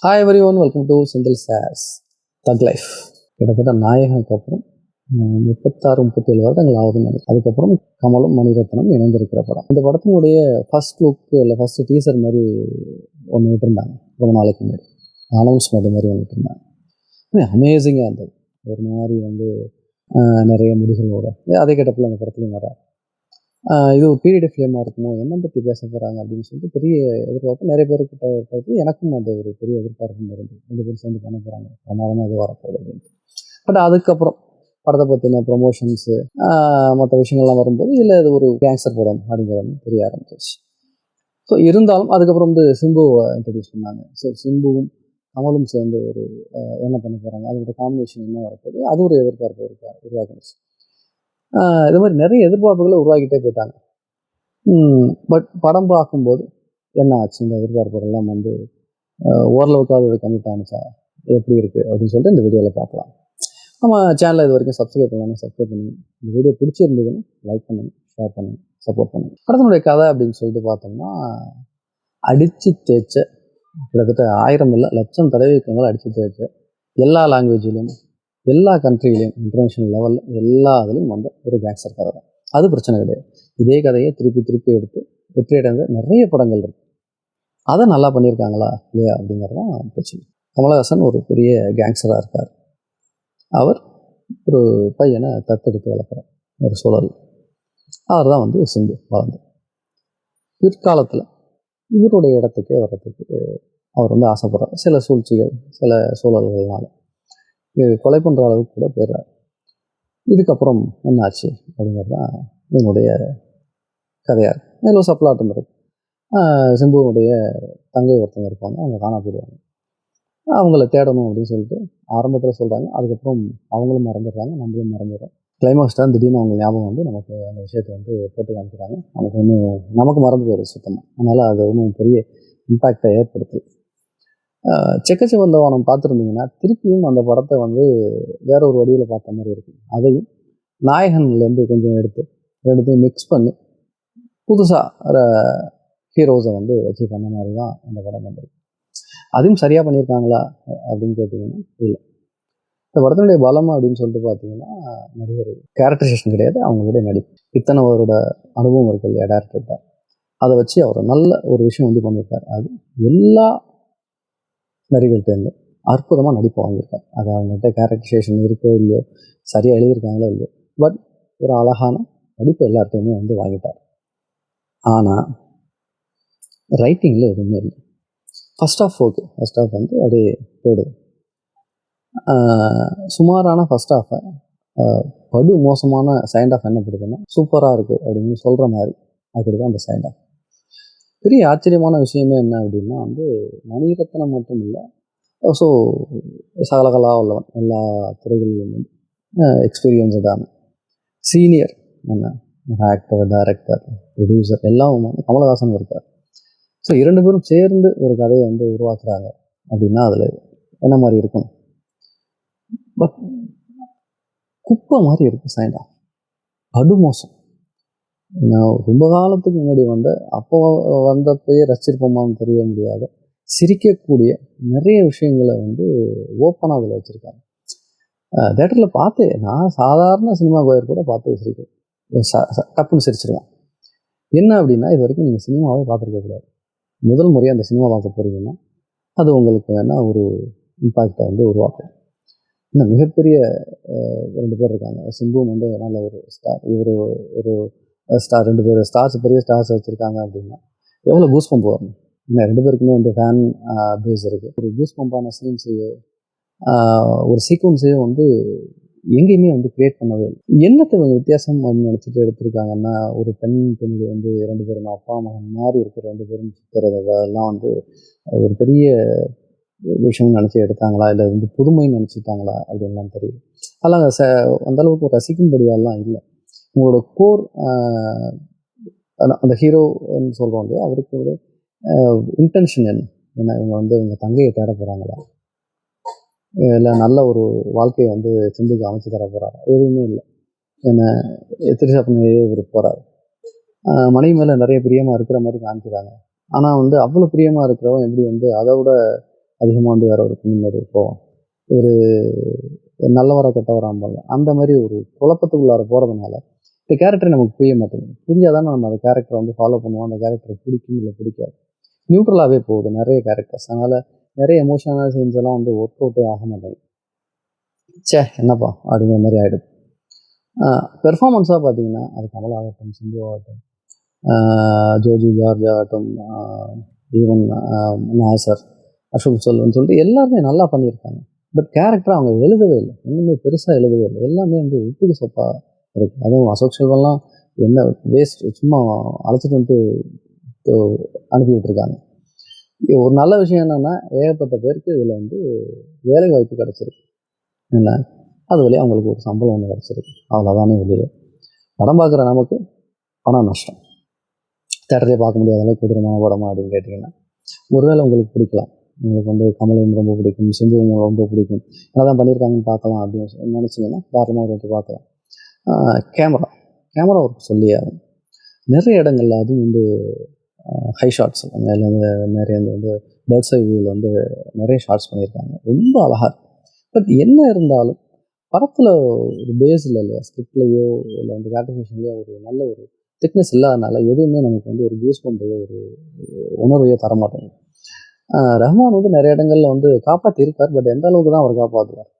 Hi everyone, welcome to Senthil sir's Thug Life. கிட்டத்தட்ட நாயகனுக்கு அப்புறம் 36-37 வருடங்கள் ஆகுதுன்னு நினைக்கிறேன். அதுக்கப்புறம் கமலும் மணிரத்னம் இணைந்திருக்கிற படம். இந்த படத்தினுடைய ஃபர்ஸ்ட் லுக் இல்லை ஃபர்ஸ்ட் டீசர் மாதிரி ஒன்று விட்டுருந்தாங்க ரொம்ப நாளைக்கு முன்னாடி. அனௌன்ஸ்மெண்ட் மாதிரி ஒன்று விட்டுருந்தாங்க. அமேசிங்காக இருந்தது. ஒரு மாதிரி நிறைய முடிகளோட அதே கட்டத்தில் அந்த படத்துலையும் வர இது ஒரு பீரியட் ஃபிலிமாக இருக்குமோ, என்ன பற்றி பேச போகிறாங்க அப்படின்னு சொல்லிட்டு பெரிய எதிர்பார்ப்பு நிறைய பேருக்கிட்ட இருக்கிறது. எனக்கும் அது ஒரு பெரிய எதிர்பார்ப்பு இருந்தது. 2 பேரும் சேர்ந்து பண்ண போகிறாங்க, பிரமாதமாக இது வரப்போகுது அப்படின்ட்டு. பட் அதுக்கப்புறம் படத்தை பற்றின ப்ரொமோஷன்ஸு மற்ற விஷயங்கள்லாம் வரும்போது இல்லை இது ஒரு கேங்ஸ்டர் படம் அப்படிங்கிறது தெரிய ஆரம்பிச்சிச்சு. ஸோ இருந்தாலும் அதுக்கப்புறம் சிம்புவை இன்ட்ரடியூஸ் பண்ணாங்க. ஸோ சிம்புவும் கமலும் சேர்ந்து ஒரு என்ன பண்ண போகிறாங்க, அதோட காம்பினேஷன் என்ன வரப்போகுது, அது ஒரு எதிர்பார்ப்பு உருவாக்குச்சு. இது மாதிரி நிறைய எதிர்பார்ப்புகளை உருவாக்கிட்டே போயிட்டாங்க. பட் படம் பார்க்கும்போது என்ன ஆச்சு, இந்த எதிர்பார்ப்புகள்லாம் ஓரளவுக்காக கமிட் ஆனிச்சா, எப்படி இருக்குது அப்படின்னு சொல்லிட்டு இந்த வீடியோவில் பார்க்கலாம். நம்ம சேனலை இது வரைக்கும் சப்ஸ்கிரைப் பண்ணலாம், சப்ஸ்கிரைப் பண்ணுங்கள். இந்த வீடியோ பிடிச்சிருந்ததுன்னு லைக் பண்ணுங்கள், ஷேர் பண்ணுங்கள், சப்போர்ட் பண்ணுங்கள். படத்தினுடைய கதை அப்படின்னு சொல்லிட்டு பார்த்தோம்னா, அடித்து தேய்ச்ச கிட்டத்தட்ட 1000 இல்லை லட்சம் தடவைக்கு மேலே அடித்து தேய்ச்ச எல்லா லாங்குவேஜ்லேயும் எல்லா கண்ட்ரிலையும் இன்டர்நேஷ்னல் லெவலில் எல்லா இதுலேயும் ஒரு கேங்ஸ்டர் கதை தான். அது பிரச்சனை கிடையாது. இதே கதையை திருப்பி திருப்பி எடுத்து வெற்றியடைந்த நிறைய படங்கள் இருக்குது. அதை நல்லா பண்ணியிருக்காங்களா இல்லையா அப்படிங்கிறது தான் பிரச்சனை. கமலஹாசன் ஒரு பெரிய கேங்ஸ்டராக இருக்கார். அவர் ஒரு பையனை தத்தெடுத்து வளர்க்குற ஒரு சூழல். அவர் தான் சிம்பு வளர்ந்து பிற்காலத்தில் இவருடைய இடத்துக்கே வர்றதுக்கு அவர் ஆசைப்படுறார். சில சூழ்ச்சிகள், சில சூழல்கள்னால கொலை பண்ணுற அளவுக்கு கூட போயிடுறார். இதுக்கப்புறம் என்னாச்சு அப்படிங்கிறது தான் என்னுடைய கதையாக இருக்குது. இதில் சப்ளாட்டம் இருக்குது. சிம்புவனுடைய தங்கை ஒருத்தங்க இருப்பாங்க, அவங்க காணா போயிடுவாங்க. அவங்கள தேடணும் அப்படின்னு சொல்லிட்டு ஆரம்பத்தில் சொல்கிறாங்க. அதுக்கப்புறம் அவங்களும் மறந்துடுறாங்க, நம்மளும் மறந்துடுறோம். கிளைமாக்ஸ் தான் திடீர்னு அவங்க ஞாபகம் நமக்கு அந்த விஷயத்தை போட்டு காமிக்கிறாங்க. நமக்கு மறந்து போயிடுது சுத்தமாக. அதனால் அது ஒன்றும் பெரிய இம்பேக்டை ஏற்படுத்து. செக்கச்சிவந்த வானம் பார்த்துருந்தீங்கன்னா திருப்பியும் அந்த படத்தை வேற ஒரு வடிவில் பார்த்த மாதிரி இருக்கும். அதையும் நாயகன்லேருந்து கொஞ்சம் ரெண்டுத்தையும் மிக்ஸ் பண்ணி புதுசாக ஹீரோஸை வச்சு பண்ண மாதிரி தான் இந்த படம் வந்திருக்கு. அதையும் சரியாக பண்ணியிருக்காங்களா அப்படின்னு கேட்டிங்கன்னா இல்லை. இந்த படத்தினுடைய பலம் அப்படின்னு சொல்லிட்டு பார்த்தீங்கன்னா, நடிகர்கள் கேரக்டரைசேஷன் கிடையாது, அவங்களுடைய நடிப்பு. இத்தனை அவரோட அனுபவம் இருக்கு இல்லையா டேரக்டர்கிட்ட, அதை வச்சு அவர் நல்ல ஒரு விஷயம் பண்ணியிருக்காரு. அது எல்லா நடிகர்கள்ட்டேருந்து அற்புதமாக நடிப்பு வாங்கியிருக்காரு. அது அவங்ககிட்ட கேரக்டரைசேஷன் இருக்கோ இல்லையோ, சரியாக எழுதியிருக்காங்களோ இல்லையோ, பட் ஒரு அழகான நடிப்பு எல்லார்ட்டையுமே வாங்கிட்டார். ஆனால் ரைட்டிங்கில் எதுவுமே இல்லை. First off okay, first off அப்படியே போயிடுது. சுமாரான ஃபர்ஸ்ட் ஆஃபை படு மோசமான செகண்ட் ஆஃப் என்ன படுதுன்னா சூப்பராக இருக்குது அப்படின்னு சொல்கிற மாதிரி ஆக்கிடுது அந்த செகண்ட் ஆஃப். பெரிய ஆச்சரியமான விஷயமே என்ன அப்படின்னா மணிரத்னம் மட்டும் இல்லை, ஸோ சகலகலா உள்ளவன், எல்லா துறைகளிலும் எக்ஸ்பீரியன்ஸ்டான சீனியர் ஆக்டர், டைரக்டர், ப்ரொடியூசர் எல்லாம் கமலஹாசன் இருக்கார். ஸோ 2 பேரும் சேர்ந்து ஒரு கதையை உருவாக்குறாங்க அப்படின்னா அதில் என்ன மாதிரி இருக்கணும். பட் குப்பை மாதிரி இருக்குது சைண்டா, படுமோசம். ரொம்ப காலத்துக்கு முன்னாடி அப்போ வந்தப்பயே ரசிச்சிருப்போமான்னு தெரிய முடியாத சிரிக்கக்கூடிய நிறைய விஷயங்களை ஓப்பனாக அதில் வச்சுருக்காங்க. தேட்டரில் பார்த்து நான் சாதாரண சினிமா கோயர் கூட பார்த்து சிரிக்கிறேன், டப்புன்னு சிரிச்சிருவேன். என்ன அப்படின்னா, இது வரைக்கும் நீங்கள் சினிமாவே பார்த்துருக்கக்கூடாது. முதல் முறையாக அந்த சினிமா பார்க்க போகிறீங்கன்னா அது உங்களுக்கு வேணால் ஒரு இம்பாக்டை உருவாக்கும். இன்னும் மிகப்பெரிய 2 பேர் இருக்காங்க. சிம்புவும் நல்ல ஒரு ஸ்டார், இவர் ஒரு ஸ்டார். 2 பேர் ஸ்டார்ஸ், பெரிய ஸ்டார்ஸ் வச்சுருக்காங்க அப்படின்னா எவ்வளோ பூஸ் பம்ப் வரணும். இன்னும் 2 பேருக்குமே ஃபேன் பேஸ் இருக்குது. ஒரு பூஸ் பம்பான சீன்ஸையோ ஒரு சீக்வன்ஸையோ எங்கேயுமே கிரியேட் பண்ணவே இல்லை. என்னத்தை வித்தியாசம் நினச்சிட்டு எடுத்திருக்காங்கன்னா, ஒரு பெண்ணுக்கு 2 பேரும் அப்பா மகன் மாதிரி இருக்கிற 2 பேரும் சுற்றுறதெல்லாம் ஒரு பெரிய விஷயம் நினச்சி எடுத்தாங்களா, இல்லை புதுமைன்னு நினச்சிட்டாங்களா அப்படின்லாம் தெரியல. அதெல்லாம் அந்தளவுக்கு ரசிக்கும்படியாலாம் இல்லை. உங்களோட கோர் அந்த ஹீரோன்னு சொல்கிறோம் இல்லையா, அவருக்கு ஒரு இன்டென்ஷன் என்ன இவங்க இவங்க தங்கையை தேட போகிறாங்களா, இல்லை நல்ல ஒரு வாழ்க்கையை சிம்புக்கு அமைச்சு தர போகிறாரா, எதுவுமே இல்லை. என்ன திருச்சா பண்ணியே இவர் போகிறாரு. மனைவி மேலே நிறைய பிரியமாக இருக்கிற மாதிரி காமிக்கிறாங்க. ஆனால் அவ்வளோ பிரியமாக இருக்கிறவன் எப்படி அதை விட அதிகமாக வந்து வேற ஒரு முன்னாடி போவோம். ஒரு நல்லவரா கெட்டவராம்பாங்க. அந்த மாதிரி ஒரு குழப்பத்துக்குள்ளார போகிறதுனால இந்த கேரக்டர் நமக்கு புரிய மாட்டேங்குது. புரிஞ்சாதானே நம்ம அந்த கேரக்டரை வந்து ஃபாலோ பண்ணுவோம். அந்த கேரக்டர் பிடிக்கும் இல்லை பிடிக்காது. நியூட்ரலாகவே போகுது நிறைய கேரக்டர்ஸ். அதனால் நிறைய எமோஷனலான சீன்ஸ் எல்லாம் வந்து ஒர்க் அவுட்டே ஆக மாட்டேங்குது. என்னப்பா அப்படிங்கிற மாதிரி ஆகிடுது. பெர்ஃபார்மன்ஸாக பார்த்தீங்கன்னா அது கமல் ஆகட்டும், சிம்பு ஆகட்டும், ஜோஜி ஜார்ஜ் ஆகட்டும், ஈவன் நாசர், அசோக் செல்வன் சொல்லிட்டு எல்லாருமே நல்லா பண்ணியிருக்காங்க. பட் கேரக்டரை அவங்க எழுதவே இல்லை. ஒன்றுமே பெருசாக எழுதவே இல்லை. எல்லாமே வந்து உப்புக்கு சொப்பாக இருக்குது. அதுவும் அசோக் செல்வன்லாம் என்ன வேஸ்ட், சும்மா அழைச்சிட்டு வந்துட்டு அனுப்பி விட்டுருக்காங்க. ஒரு நல்ல விஷயம் என்னென்னா ஏகப்பட்ட பேருக்கு இதில் வந்து வேலை வாய்ப்பு கிடச்சிருக்கு. என்ன அது வழியாக அவங்களுக்கு ஒரு சம்பளம் ஒன்று கிடச்சிருக்கு. அவ்வளோதானே வெளியே. படம் பார்க்குற நமக்கு பணம் நஷ்டம். தேட்டரே பார்க்க முடியாத அளவுக்கு கொடூரமான படமா அப்படின்னு கேட்டிங்கன்னா ஒருவேளை உங்களுக்கு பிடிக்கலாம். உங்களுக்கு வந்து கமலையும் ரொம்ப பிடிக்கும், சிம்புவும் ரொம்ப பிடிக்கும், என்ன தான் பண்ணியிருக்காங்கன்னு பார்க்கலாம் அப்படின்னு நினச்சிங்கன்னா தாராளமாக ஒரு வாட்டி பார்க்கலாம். கேமரா ஒர்க் சொல்லி ஆகும். நிறைய இடங்கள்ல அதுவும் வந்து ஹை ஷாட்ஸ் மேலேருந்து நிறைய வந்து பேர்ட்ஸ் ஐ வியூவில் வந்து நிறைய ஷார்ட்ஸ் பண்ணியிருக்காங்க. ரொம்ப அழகாக இருக்கும். பட் என்ன இருந்தாலும் படத்தில் ஒரு பேஸ் இல்லை இல்லையா, ஸ்கிரிப்ட்லேயோ இல்லை வந்து கேரக்டரைசேஷன்லேயோ ஒரு நல்ல ஒரு திக்னஸ் இல்லாதனால எதுவுமே நமக்கு வந்து ஒரு கூஸ் பம்பையோ ஒரு உணர்வையோ தரமாட்டேங்குது. ரஹ்மான் வந்து நிறைய இடங்களில் வந்து காப்பாற்றிருக்கார். பட் எந்த அளவுக்கு தான் அவர் காப்பாற்றுவார்?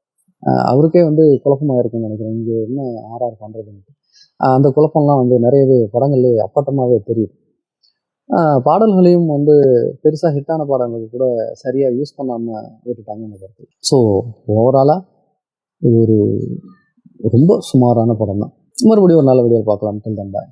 அவருக்கே வந்து குழப்பமாக இருக்கும்னு நினைக்கிறேன். இங்கே என்ன ஆர்ஆர் பண்ணுறதுன்ட்டு அந்த குழப்பம்லாம் வந்து நிறையவே படங்கள்லேயே அப்பட்டமாகவே தெரியுது. பாடல்களையும் வந்து பெருசாக ஹிட்டான பாடல்களுக்கு கூட சரியாக யூஸ் பண்ணாமல் விட்டுட்டாங்க இந்த படத்தில். ஸோ ஓவராலாக இது ஒரு ரொம்ப சுமாரான படம் தான். மறுபடியும் ஒரு நல்ல வீடியோ பார்க்கலாம். டில் தென் பாய்.